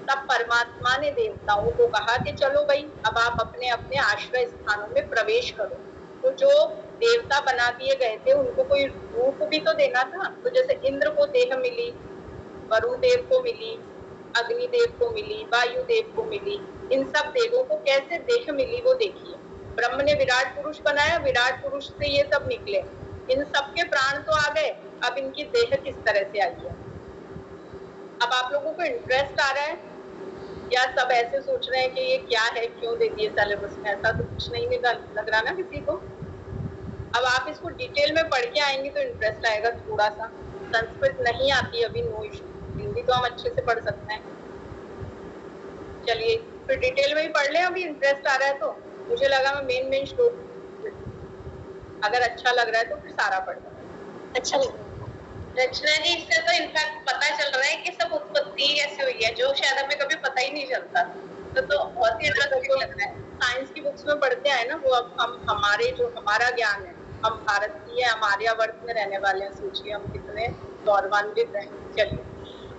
तब परमात्मा ने देवताओं को कहा कि चलो भाई अब आप अपने अपने आश्रय स्थानों में प्रवेश करो। तो जो देवता बना दिए गए थे उनको कोई रूप भी तो देना था। तो जैसे इंद्र को देह मिली, वरुण देव को मिली, अग्निदेव को मिली, वायु देव को मिली, इन सब देवों को कैसे देह मिली वो देखिए। ब्रह्म ने विराट पुरुष बनाया, विराट पुरुष से ये सब निकले। इन सब के प्राण तो आ गए, अब इनकी देह किस तरह से आई है? अब आप लोगों को इंटरेस्ट आ रहा है या सब ऐसे सोच रहे हैं कि ये क्या है, क्यों दे दिए सिलेबस में? ऐसा तो कुछ नहीं लग रहा ना किसी को। अब आप इसको डिटेल में पढ़ के आएंगे तो इंटरेस्ट आएगा थोड़ा सा। संस्कृत नहीं आती अभी, नो इशू, हिंदी तो हम अच्छे से पढ़ सकते हैं। चलिए फिर डिटेल में ही पढ़ लें। अभी इंटरेस्ट आ रहा है तो मुझे लगा मैं मेन स्टोरी, अगर अच्छा लग रहा है तो फिर सारा पढ़ लें। अच्छा रचना जी, इससे तो इनफैक्ट पता चल रहा है कि सब उत्पत्ति कैसे हुई है, जो शायद हमें कभी पता ही नहीं चलता। तो बहुत ही इंटरेस्टिंग लग रहा है। साइंस की बुक्स में पढ़ते हैं ना, वो अब हम हमारे जो हमारा ज्ञान है, हम भारत की है, हम आर्यावर्त में रहने वाले हैं, सोचिए हम कितने गौरवान्वित हैं। चलिए,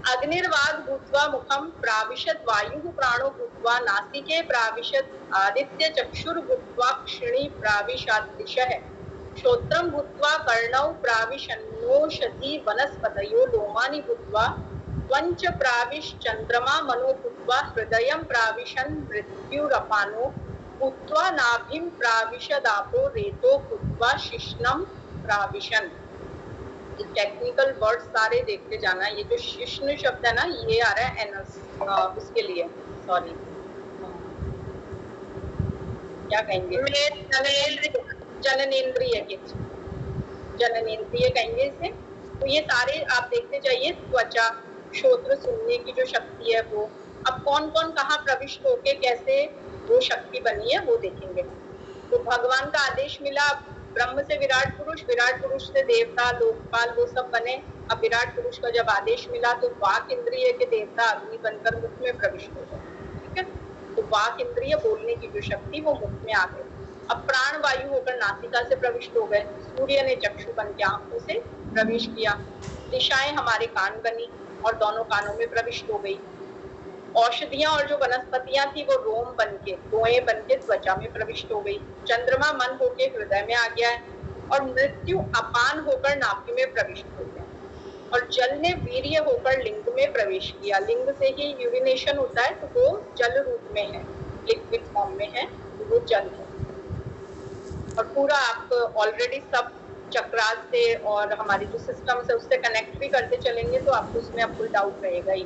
अग्निर्वाग भूत्वा मुखम प्राविशत वायु प्राणो भूत्वा नासिके प्राविशत आदित्य चक्षुर भूत्वा क्षिणी प्राविशात दिशः श्रोत्रं भूत्वा कर्णौ प्राविशन्नोषधि वनस्पतयो लोमानि भूत्वा त्वञ्च प्राविश्चन्द्रमा मनो भूत्वा हृदयं प्राविशन् मृत्युरपानो भूत्वा नाभिं प्राविशदापो रेतो भूत्वा शिश्नं प्राविशन्। टेक्निकल वर्ड सारे देखते जाना। ये जो शिश्न शब्द है ना, ये आ रहा है एनस, उसके लिए सॉरी क्या कहेंगे, जननेन्द्रिय के, जननेन्द्रिय कहेंगे इसे। तो ये सारे आप देखते जाइए। त्वचा, श्रोत्र सुनने की जो शक्ति है वो, अब कौन कौन कहाँ प्रविष्ट होके कैसे वो शक्ति बनी है वो देखेंगे। तो भगवान का आदेश मिला, ब्रह्म से विराट पुरुष से देवता, लोकपाल, वो सब बने। अब विराट पुरुष का जब आदेश मिला तो वाक इंद्रिय के देवता अग्नि बनकर मुख में प्रविष्ट हो गए। ठीक है, तो वाक इंद्रिय बोलने की जो शक्ति वो मुख में आ गई। अब प्राण वायु होकर नासिका से प्रविष्ट हो गए। सूर्य ने चक्षु बन के आंखों से प्रवेश किया। दिशाएं हमारे कान बनी और दोनों कानों में प्रविष्ट हो गई। औषधियां और जो वनस्पतियां थी वो रोम बनके, रोएं बनके त्वचा में प्रविष्ट हो गई। चंद्रमा मन होके हृदय में आ गया है और मृत्यु अपान होकर नाभि में प्रविष्ट हो गया। और जल ने वीर्य होकर लिंग में प्रवेश किया। लिंग से ही यूरिनेशन होता है, तो वो जल रूप में है, लिक्विड फॉर्म में है, तो वो जल है। और पूरा आप ऑलरेडी सब चक्रास से और हमारी जो सिस्टम से उससे कनेक्ट भी करते चलेंगे तो आपको उसमें अब कोई डाउट रहेगा ही।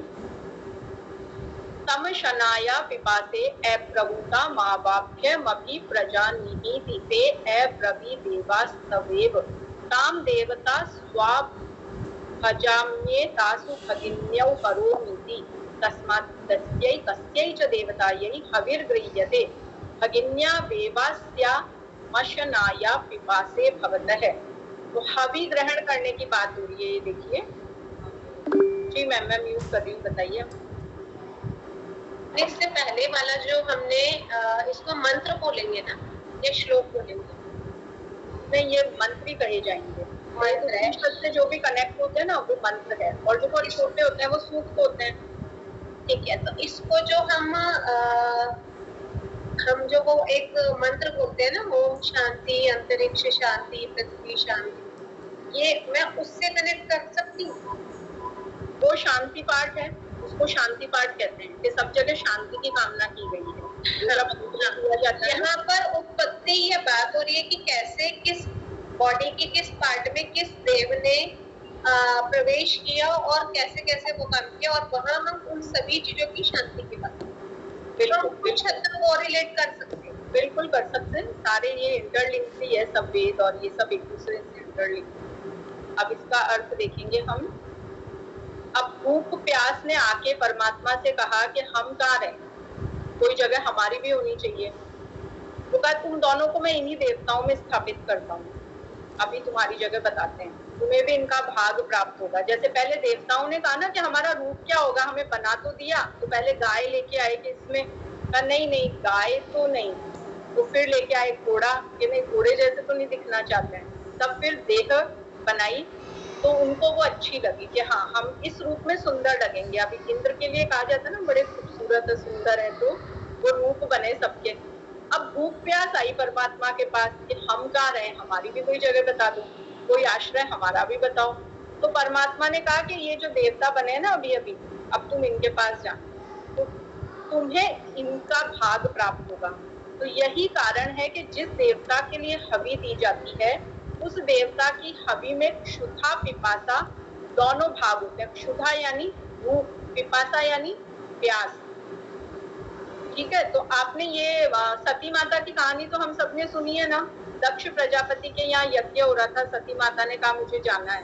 तम शनाया पिपासे अब्रवीता मावाप्यमपि प्रजा निहीतिते अब्रवी देवास्तवेव ताम देवता स्वा भजाम्येतासु भगिन्यौ करोमीति तस्मात् तस्यै कस्यै च देवतायै हविर्गृह्यते भगिन्या वेवास्या मशनाया पिपासे भवतः। तो हवि ग्रहण करने की बात हो रही है, ये देखिए जी मैम, मैं म्यूट कर रही हूँ, बताइए। इससे पहले वाला जो हमने इसको मंत्र बोलेंगे ना या श्लोक बोलेंगे? नहीं, ये मंत्र ही कहे जाएंगे। मंत्र से जो भी कनेक्ट होते हैं ना वो मंत्र है, और जो बहुत छोटे होते हैं वो सूक्त होते हैं। ठीक है, तो इसको जो हम जो वो एक मंत्र बोलते हैं ना, ओम शांति, अंतरिक्ष शांति, पृथ्वी शांति, ये मैं उससे कनेक्ट कर सकती हूँ? वो शांति पाठ है, उसको शांति पाठ कहते हैं कि सब जगह शांति की कामना की गई है। यहाँ पर उत्पत्ति ये बात हो रही है कि कैसे किस बॉडी के किस पार्ट में किस देव ने प्रवेश किया और कैसे कैसे वो काम किया, और वहाँ हम उन सभी चीजों की शांति की बात कुछ हद तक वो रिलेट कर सकते हैं। बिल्कुल कर सकते हैं, सारे ये इंटरलिंक ही है, सब वेद और ये सब एक दूसरे से इंटरलिंक। अब इसका अर्थ देखेंगे हम। अब भूख प्यास ने आके परमात्मा से कहा कि हम कहाँ रहे, कोई जगह हमारी भी होनी चाहिए। तो कहा तुम दोनों को मैं इन्हीं देवताओं में स्थापित करता हूँ, अभी तुम्हारी जगह बताते हैं, तुम्हें भी इनका भाग प्राप्त होगा। जैसे पहले देवताओं ने कहा ना कि हमारा रूप क्या होगा, हमें बना तो दिया, तो पहले गाय लेके आए कि इसमें, कहा नहीं गाय तो नहीं, तो फिर लेके आए घोड़ा, कि नहीं घोड़े जैसे तो नहीं दिखना चाहते हैं। तब फिर देह बनाई, तो उनको वो अच्छी लगी कि हाँ हम इस रूप में सुंदर लगेंगे। अभी इंद्र के लिए कहा जाता है ना बड़े खूबसूरत सुंदर है, तो वो रूप बने सबके। अब भूख प्यास आई परमात्मा के पास कि हम कहाँ रहे, हमारी भी कोई जगह बता दो, कोई आश्रय हमारा भी बताओ। तो परमात्मा ने कहा कि ये जो देवता बने हैं ना अभी अब तुम इनके पास जा, तो तुम्हें इनका भाग प्राप्त होगा। तो यही कारण है कि जिस देवता के लिए हवि दी जाती है उस देवता की हवि में क्षुधा पिपासा दोनों भाग होते हैं। क्षुधा यानी भूख, पिपासा यानी प्यास। ठीक है, तो आपने ये सती माता की कहानी तो हम सबने सुनी है ना। दक्ष प्रजापति के यहाँ यज्ञ हो रहा था, सती माता ने कहा मुझे जाना है,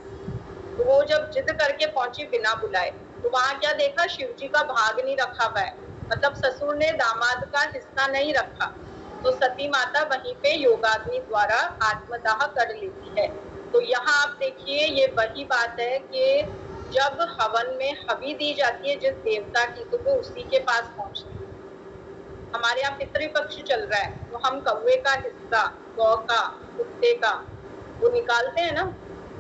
तो वो जब जिद करके पहुंची बिना बुलाए, तो वहां क्या देखा, शिव जी का भाग नहीं रखा हुआ है, मतलब ससुर ने दामाद का हिस्सा नहीं रखा। तो सती माता वहीं पे योगाग्नि द्वारा आत्मदाह कर लेती है। तो यहाँ आप देखिए ये वही बात है कि जब हवन में हवि दी जाती है जिस देवता की, तो वो उसी के पास पहुंचती है। हमारे यहाँ पितृपक्ष चल रहा है, तो हम कौवे का हिस्सा, गौ का, कुत्ते का वो निकालते हैं ना।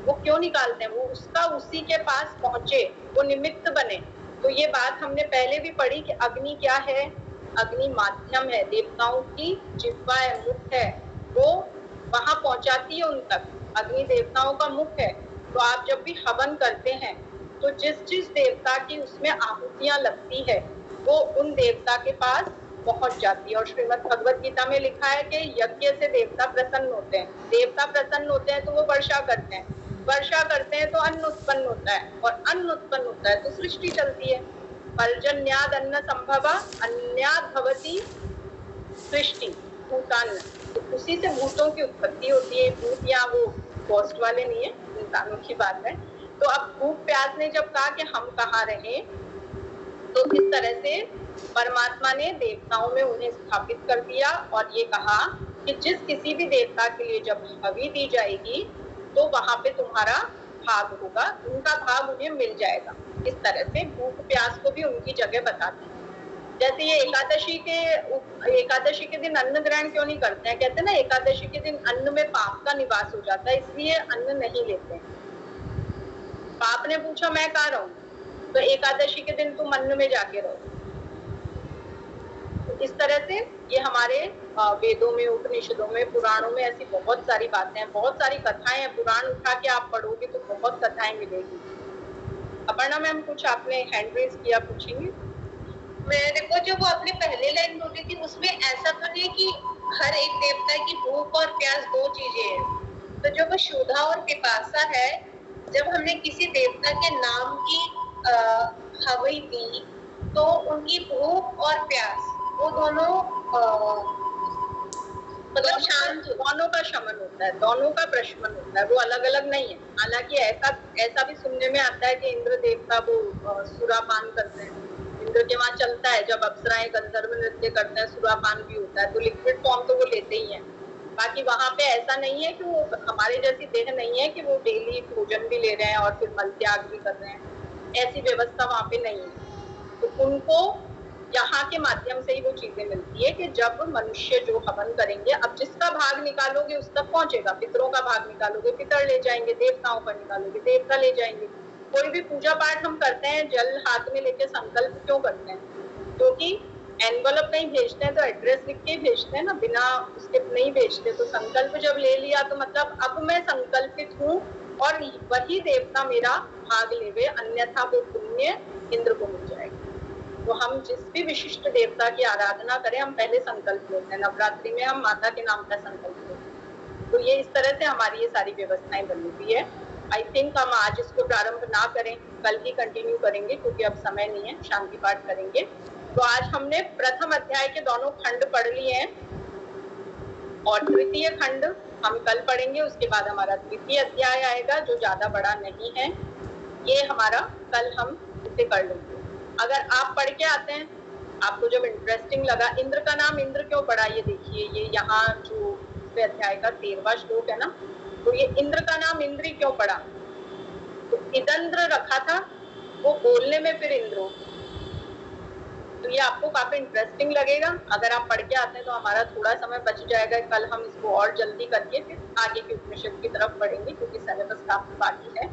वो क्यों निकालते हैं, वो उसका उसी के पास पहुंचे, वो निमित्त बने। तो ये बात हमने पहले भी पढ़ी कि अग्नि क्या है, अग्नि माध्यम है, देवताओं की जिह्वा है, मुख है, वो वहां पहुंचाती है उन तक। अग्नि देवताओं का मुख है। तो आप जब भी हवन करते हैं तो जिस देवता की उसमें आहुतियां लगती है वो उन देवता के पास पहुंच जाती है। और श्रीमद् भगवत गीता में लिखा है कि यज्ञ से देवता प्रसन्न होते हैं। देवता प्रसन्न होते हैं तो वो वर्षा करते हैं, वर्षा करते हैं तो अन्न उत्पन्न होता है, और अन्न उत्पन्न होता है तो सृष्टि चलती है। पर्जन्याद अन्न संभवा अन्याद भवति सृष्टि भूतान्न। तो उसी से भूतों की उत्पत्ति होती है। भूत यहाँ वो कॉस्ट वाले नहीं है, इंसानों की बात है। तो अब भूख प्यास ने जब कहा कि हम कहाँ रहे, तो इस तरह से परमात्मा ने देवताओं में उन्हें स्थापित कर दिया और ये कहा कि जिस किसी भी देवता के लिए जब हवि दी जाएगी तो वहां पे तुम्हारा भाग होगा, उनका भाग उन्हें मिल जाएगा। इस तरह से भूख प्यास को भी उनकी जगह बताते हैं। जैसे ये एकादशी के दिन अन्न ग्रहण क्यों नहीं करते हैं, कहते हैं ना एकादशी के दिन अन्न में पाप का निवास हो जाता है, इसलिए अन्न नहीं लेते हैं। पाप ने पूछा मैं कहाँ रहूं, तो एकादशी के दिन तुम अन्न में जाके रहो। तो इस तरह से ये हमारे वेदों में, उपनिषदों में, पुराणों में ऐसी बहुत सारी बातें हैं, बहुत सारी कथाएं हैं। पुराण उठा के आप पढ़ोगे तो बहुत कथाएं मिलेगी। अपर्णा मैम कुछ आपने हैंड रेज किया, पूछेंगे? मेरे को जो वो आपने पहले लाइन बोली थी उसमें ऐसा तो नहीं कि हर एक देवता की भूख और प्यास दो चीजें हैं। तो जो वो क्षुधा और पिपासा है, जब हमने किसी देवता के नाम की हवई दी, तो उनकी भूख और प्यास वो दोनों मतलब शांत, दोनों का शमन होता है, दोनों का प्रशमन होता है, वो अलग अलग नहीं है। हालांकि ऐसा भी सुनने में आता है कि इंद्र देवता वो सुरापान करते हैं। इंद्र के वहां चलता है, जब अप्सराएं गंधर्व नृत्य करते हैं सुरापान भी होता है, तो लिक्विड फॉर्म तो वो लेते ही हैं। बाकी वहां पे ऐसा नहीं है कि वो हमारे जैसी देह नहीं है कि वो डेली भोजन भी ले रहे हैं और फिर मल त्याग भी कर रहे हैं, ऐसी व्यवस्था वहां पे नहीं है। तो उनको यहाँ के माध्यम से ही वो चीजें मिलती है कि जब मनुष्य जो हवन करेंगे, अब जिसका भाग निकालोगे उस तक पहुंचेगा। पितरों का भाग निकालोगे पितर ले जाएंगे, देवताओं का निकालोगे देवता ले जाएंगे। कोई भी पूजा पाठ हम करते हैं, जल हाथ में लेके संकल्प क्यों करते हैं? क्योंकि एनवलप नहीं भेजते हैं तो एड्रेस लिख के भेजते हैं ना, बिना उसके नहीं भेजते। तो संकल्प जब ले लिया तो मतलब अब मैं संकल्पित हूँ और वही देवता मेरा भाग लेवे, अन्यथा वो पुण्य इंद्र को मिल जाएगा। तो हम जिस भी विशिष्ट देवता की आराधना करें, हम पहले संकल्प लेते हैं। नवरात्रि में हम माता के नाम का संकल्प लेते हैं। तो ये इस तरह से हमारी ये सारी व्यवस्थाएं बनी हुई है। आई थिंक हम आज इसको प्रारंभ ना करें, कल ही कंटिन्यू करेंगे, क्योंकि अब समय नहीं है, शांति पाठ करेंगे। तो आज हमने प्रथम अध्याय के दोनों खंड पढ़ लिए हैं और तृतीय खंड हम कल पढ़ेंगे। उसके बाद हमारा तृतीय अध्याय आएगा, जो ज्यादा बड़ा नहीं है। ये हमारा कल हम इसे कर लेंगे। अगर आप पढ़ के आते हैं, आपको जब इंटरेस्टिंग लगा, इंद्र का नाम इंद्र क्यों पड़ा, ये देखिए, ये यहाँ जो अध्याय का 13वां श्लोक है ना, तो ये इंद्र का नाम इंद्री क्यों पड़ा? तो इदंद्र रखा था, वो बोलने में फिर इंद्रो। तो ये आपको काफी इंटरेस्टिंग लगेगा। अगर आप पढ़ के आते हैं तो हमारा थोड़ा समय बच जाएगा। कल हम इसको और जल्दी करके फिर आगे के उपनिषद की तरफ बढ़ेंगे, क्योंकि सिलेबस काफी बाकी है।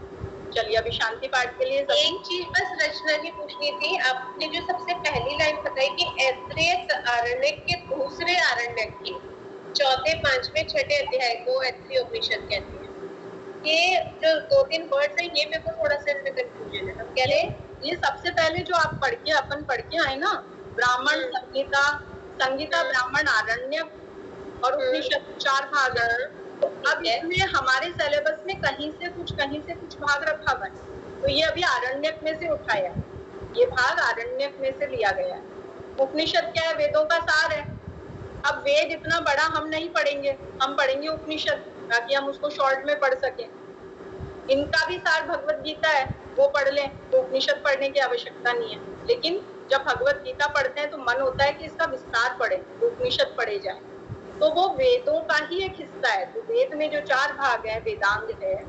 चलिए अभी शांति पाठ के लिए एक चीज बस रचना जी पूछनी थी। आपने जो सबसे पहली लाइन बताई कि ऐत्रेय आरण्यक के दूसरे आरण्यक की चौथे, पांचवें, छठे अध्याय को ऐत्रेय उपनिषद कहते हैं। ये जो 2-3 वर्ड्स है, ये मेरे को थोड़ा सा इसमें कंफ्यूजन है। हम कह ले, ये सबसे पहले जो आप अपन पढ़ के आए ना, ब्राह्मण संहिता, संहिता ब्राह्मण आरण्यक और उपनिषद 4 भाग है। तो अब इसमें हमारे सिलेबस में कहीं से कुछ भाग रखा हुआ है, तो ये अभी आरण्यक में से उठाया है, ये भाग आरण्यक में से लिया गया है। उपनिषद क्या है? वेदों का सार है। अब वेद इतना बड़ा हम नहीं पढ़ेंगे, हम पढ़ेंगे उपनिषद, ताकि हम उसको शॉर्ट में पढ़ सकें। इनका भी सार भगवत गीता है, वो पढ़ लें, तो उपनिषद पढ़ने की आवश्यकता नहीं है। लेकिन जब भगवत गीता पढ़ते हैं तो मन होता है कि इसका विस्तार पढ़े, तो उपनिषद पढ़े जाए। तो वो वेदों का ही एक हिस्सा है। तो वेद में जो 4 भाग है, वेदांग है,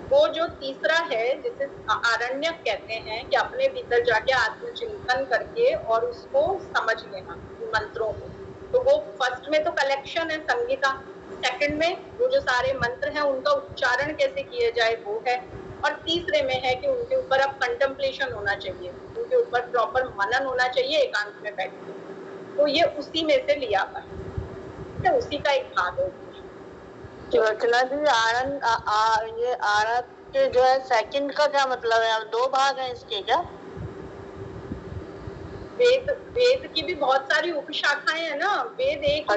वो जो तीसरा है जिसे आरण्यक कहते हैं, कि अपने भीतर जाके आत्मचिंतन करके और उसको समझ लेना मंत्रों को। तो वो फर्स्ट में तो कलेक्शन है, संगीता। सेकंड में वो जो सारे मंत्र हैं उनका उच्चारण कैसे किए जाए वो है। और तीसरे में है कि उनके ऊपर अब कंटेम्पलेशन होना चाहिए, उनके ऊपर प्रॉपर मनन होना चाहिए एकांत में बैठ के। तो ये उसी में से लिया हुआ है, तो उसी का एक भाग है। रचना जी, ये आरत के जो है सेकंड का क्या मतलब है? 2 भाग हैं इसके क्या? वेद की भी बहुत सारी उपशाखाएं है ना। वेद एक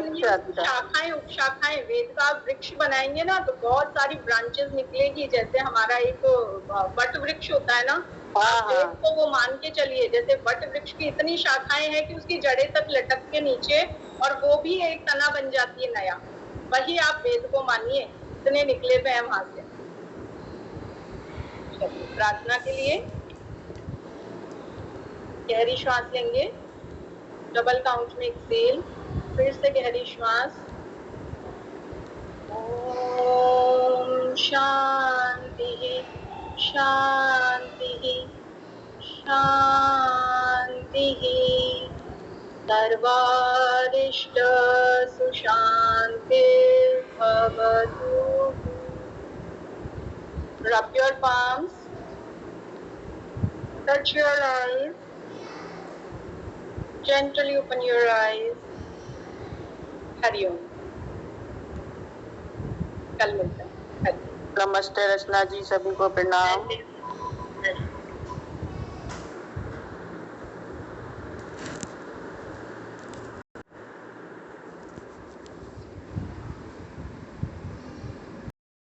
शाखाएं उपशाखाएं, वेद का वृक्ष बनाएंगे ना तो बहुत सारी ब्रांचेस निकलेगी। जैसे हमारा एक वट वृक्ष होता है ना, वेद को वो मान के चलिए, जैसे वट वृक्ष की इतनी शाखाएं हैं कि उसकी जड़ें तक लटक के नीचे, और वो भी एक तना बन जाती है नया। वही आप वेद को मानिए, इतने निकले हुए हैं वहां से। प्रार्थना के लिए गहरी श्वास लेंगे, डबल काउंट में एक्सेल, फिर से गहरी श्वास। ओम शांति शांति शांति, सर्वारिष्ट सुशांति भवतु। Rub your palms, touch your eyes, gently open your eyes. Hariom. कल मिलते हैं। नमस्ते रचना जी, सभी को प्रणाम।